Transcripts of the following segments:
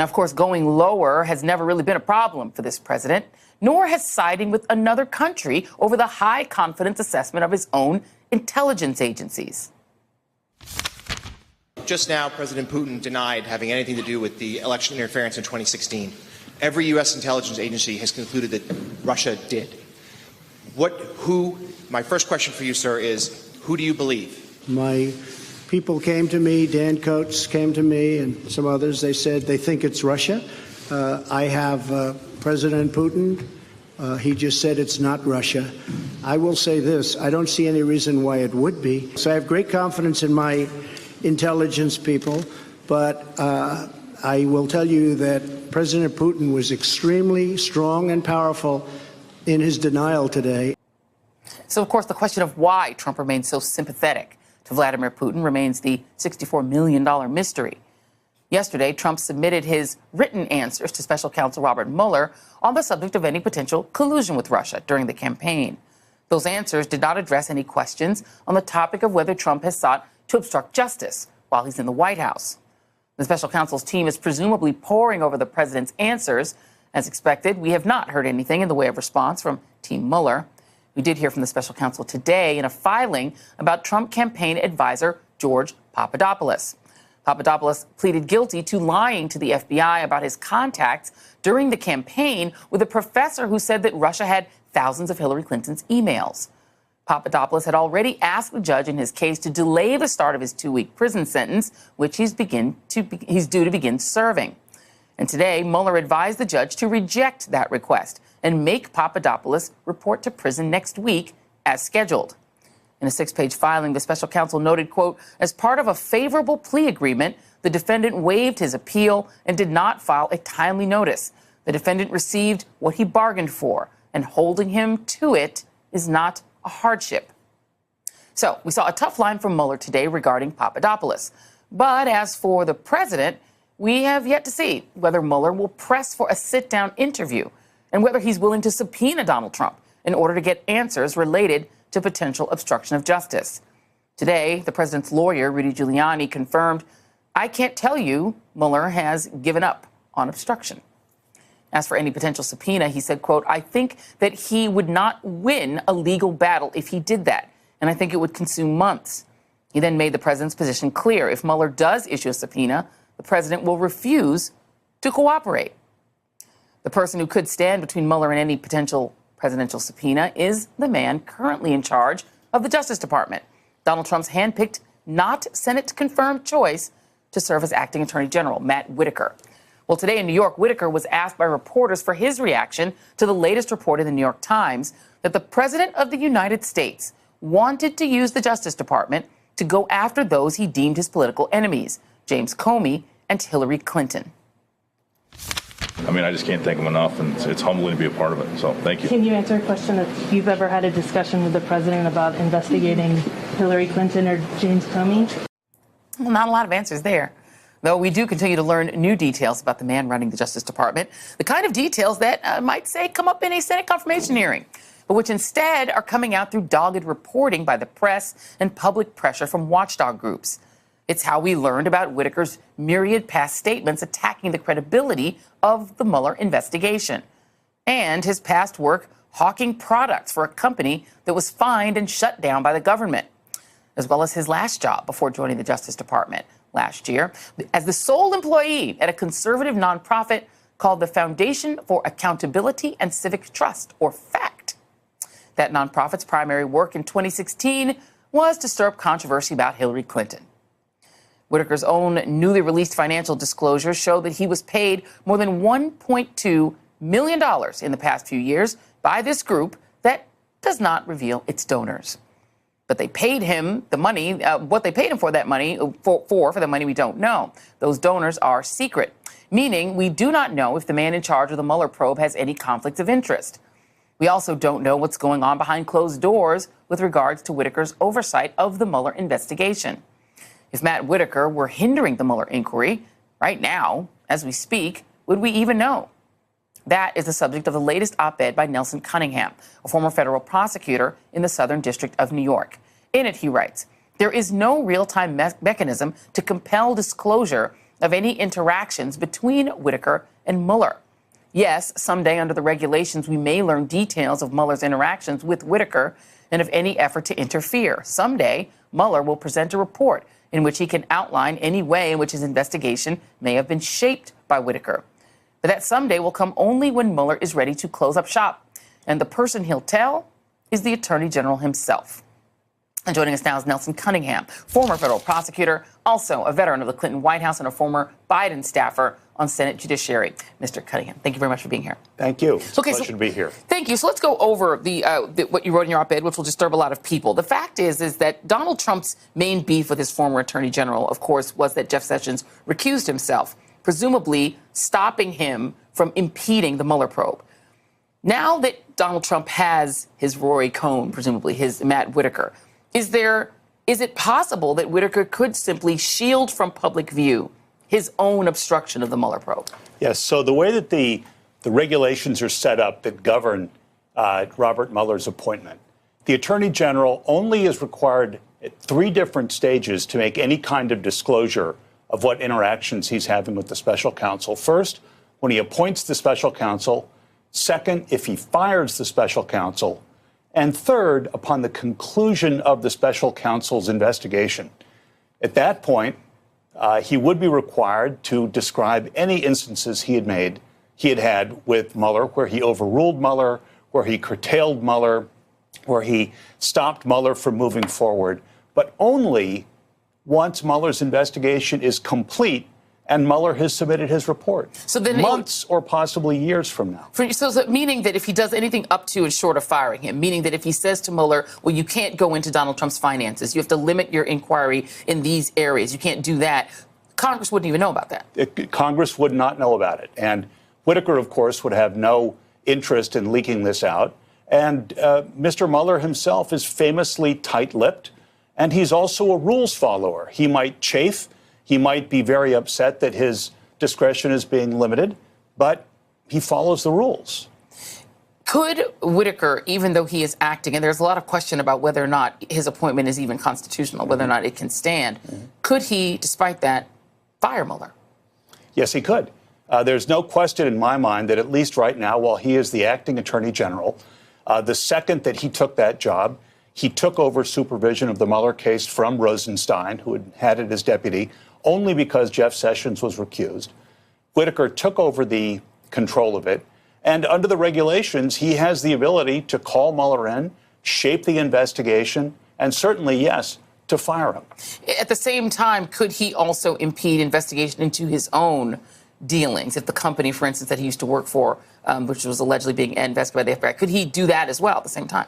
Now, of course, going lower has never really been a problem for this president, nor has siding with another country over the high confidence assessment of his own intelligence agencies. Just now, President Putin denied having anything to do with the election interference in 2016. Every U.S. intelligence agency has concluded that Russia did. My first question for you, sir, is who do you believe? My people came to me, Dan Coates came to me, and some others. They said they think it's Russia. I have President Putin. He just said it's not Russia. I will say this. I don't see any reason why it would be. So I have great confidence in my intelligence people, but I will tell you that President Putin was extremely strong and powerful in his denial today. So, of course, the question of why Trump remains so sympathetic to Vladimir Putin remains the $64 million mystery. Yesterday, Trump submitted his written answers to Special Counsel Robert Mueller on the subject of any potential collusion with Russia during the campaign. Those answers did not address any questions on the topic of whether Trump has sought to obstruct justice while he's in the White House. The special counsel's team is presumably poring over the president's answers. As expected, we have not heard anything in the way of response from Team Mueller. We did hear from the special counsel today in a filing about Trump campaign advisor George Papadopoulos. Papadopoulos pleaded guilty to lying to the FBI about his contacts during the campaign with a professor who said that Russia had thousands of Hillary Clinton's emails. Papadopoulos had already asked the judge in his case to delay the start of his 2-week prison sentence, which he's due to begin serving. And today, Mueller advised the judge to reject that request and make Papadopoulos report to prison next week as scheduled. In a 6-page filing, the special counsel noted, quote, as part of a favorable plea agreement, the defendant waived his appeal and did not file a timely notice. The defendant received what he bargained for, and holding him to it is not a hardship. So we saw a tough line from Mueller today regarding Papadopoulos. But as for the president, we have yet to see whether Mueller will press for a sit-down interview and whether he's willing to subpoena Donald Trump in order to get answers related to potential obstruction of justice. Today, the president's lawyer, Rudy Giuliani, confirmed, I can't tell you Mueller has given up on obstruction. As for any potential subpoena, he said, quote, I think that he would not win a legal battle if he did that, and I think it would consume months. He then made the president's position clear. If Mueller does issue a subpoena, the president will refuse to cooperate. The person who could stand between Mueller and any potential presidential subpoena is the man currently in charge of the Justice Department, Donald Trump's handpicked, not Senate-confirmed choice to serve as acting attorney general, Matt Whitaker. Well, today in New York, Whitaker was asked by reporters for his reaction to the latest report in the New York Times that the president of the United States wanted to use the Justice Department to go after those he deemed his political enemies, James Comey and Hillary Clinton. I mean, I just can't thank him enough, and it's humbling to be a part of it. So thank you. Can you answer a question if you've ever had a discussion with the president about investigating Hillary Clinton or James Comey? Well, not a lot of answers there. Though we do continue to learn new details about the man running the Justice Department, the kind of details that might say come up in a Senate confirmation hearing, but which instead are coming out through dogged reporting by the press and public pressure from watchdog groups. It's how we learned about Whitaker's myriad past statements attacking the credibility of the Mueller investigation and his past work hawking products for a company that was fined and shut down by the government, as well as his last job before joining the Justice Department last year as the sole employee at a conservative nonprofit called the Foundation for Accountability and Civic Trust, or FACT. That nonprofit's primary work in 2016 was to stir up controversy about Hillary Clinton. Whitaker's own newly released financial disclosures show that he was paid more than $1.2 million in the past few years by this group that does not reveal its donors. But they paid him the money, what they paid him for that money, for the money we don't know. Those donors are secret, meaning we do not know if the man in charge of the Mueller probe has any conflicts of interest. We also don't know what's going on behind closed doors with regards to Whitaker's oversight of the Mueller investigation. If Matt Whitaker were hindering the Mueller inquiry right now, as we speak, would we even know? That is the subject of the latest op-ed by Nelson Cunningham, a former federal prosecutor in the Southern District of New York. In it, he writes, there is no real-time mechanism to compel disclosure of any interactions between Whitaker and Mueller. Yes, someday under the regulations, we may learn details of Mueller's interactions with Whitaker and of any effort to interfere. Someday, Mueller will present a report in which he can outline any way in which his investigation may have been shaped by Whitaker. But that someday will come only when Mueller is ready to close up shop. And the person he'll tell is the Attorney General himself. And joining us now is Nelson Cunningham, former federal prosecutor, also a veteran of the Clinton White House and a former Biden staffer on Senate Judiciary. Mr. Cunningham, thank you very much for being here. Thank you. It's a pleasure to be here. Thank you. So let's go over what you wrote in your op-ed, which will disturb a lot of people. The fact is that Donald Trump's main beef with his former Attorney General, of course, was that Jeff Sessions recused himself, presumably stopping him from impeding the Mueller probe. Now that Donald Trump has his Rory Cohn, presumably his Matt Whitaker, is it possible that Whitaker could simply shield from public view his own obstruction of the Mueller probe? Yes. So the way that the regulations are set up that govern Robert Mueller's appointment, the Attorney General only is required at 3 different stages to make any kind of disclosure of what interactions he's having with the special counsel. First, when he appoints the special counsel. Second, if he fires the special counsel. And third, upon the conclusion of the special counsel's investigation. At that point, he would be required to describe any instances he had had with Mueller, where he overruled Mueller, where he curtailed Mueller, where he stopped Mueller from moving forward, but only once Mueller's investigation is complete and Mueller has submitted his report. So then months or possibly years from now. So meaning that if he does anything up to and short of firing him, meaning that if he says to Mueller, well, you can't go into Donald Trump's finances, you have to limit your inquiry in these areas, you can't do that, Congress wouldn't even know about that. Congress would not know about it. And Whitaker, of course, would have no interest in leaking this out. And Mr. Mueller himself is famously tight-lipped, and he's also a rules follower. He might chafe. He might be very upset that his discretion is being limited, but he follows the rules. Could Whitaker, even though he is acting, and there's a lot of question about whether or not his appointment is even constitutional, whether or not it can stand, could he, despite that, fire Mueller? Yes, he could. There's no question in my mind that at least right now, while he is the acting Attorney General, the second that he took that job, he took over supervision of the Mueller case from Rosenstein, who had it as deputy, only because Jeff Sessions was recused. Whitaker took over the control of it. And under the regulations, he has the ability to call Mueller in, shape the investigation, and certainly, yes, to fire him. At the same time, could he also impede investigation into his own dealings? If the company, for instance, that he used to work for, which was allegedly being investigated by the FBI, could he do that as well at the same time?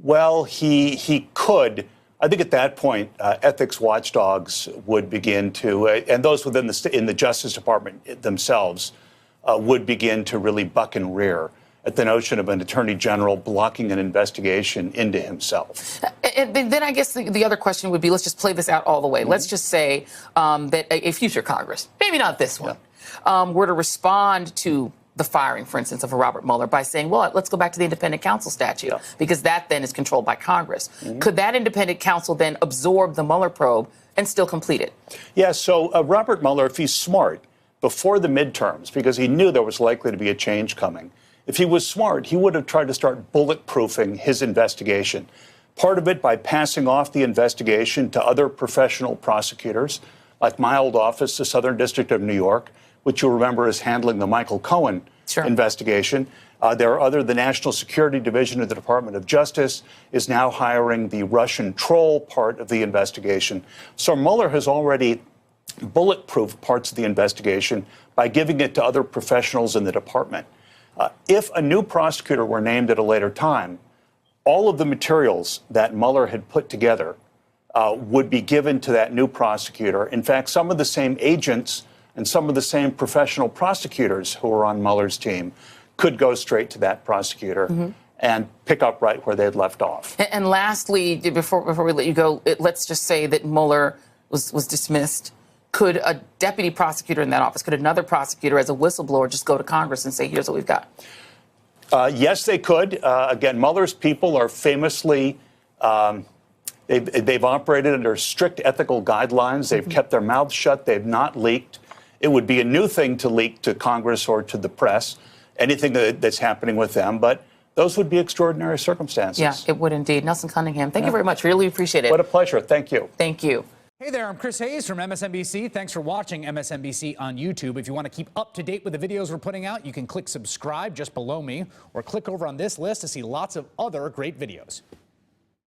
Well, he could. I think at that point, ethics watchdogs would begin to, and those within in the Justice Department themselves, would begin to really buck and rear at the notion of an attorney general blocking an investigation into himself. And then I guess the other question would be, let's just play this out all the way. Let's just say that a future Congress, maybe not this one, were to respond to the firing, for instance, of a Robert Mueller by saying, well, let's go back to the independent counsel statute, because that then is controlled by Congress. Could that independent counsel then absorb the Mueller probe and still complete it? Yeah, so Robert Mueller, if he's smart, before the midterms, because he knew there was likely to be a change coming, if he was smart, he would have tried to start bulletproofing his investigation. Part of it by passing off the investigation to other professional prosecutors, like my old office, the Southern District of New York, which you'll remember is handling the Michael Cohen investigation. The National Security Division of the Department of Justice is now hiring the Russian troll part of the investigation. So Mueller has already bulletproofed parts of the investigation by giving it to other professionals in the department. If a new prosecutor were named at a later time, all of the materials that Mueller had put together would be given to that new prosecutor. In fact, some of the same agents and some of the same professional prosecutors who were on Mueller's team could go straight to that prosecutor and pick up right where they had left off. And lastly, before we let you go, let's just say that Mueller was dismissed. Could a deputy prosecutor in that office, could another prosecutor as a whistleblower just go to Congress and say, here's what we've got? Yes, they could. Again, Mueller's people are famously, they've operated under strict ethical guidelines. They've kept their mouths shut. They've not leaked. It would be a new thing to leak to Congress or to the press, anything that's happening with them. But those would be extraordinary circumstances. Yeah, it would indeed. Nelson Cunningham, thank you very much. Really appreciate it. What a pleasure. Thank you. Thank you. Hey there, I'm Chris Hayes from MSNBC. Thanks for watching MSNBC on YouTube. If you want to keep up to date with the videos we're putting out, you can click subscribe just below me or click over on this list to see lots of other great videos.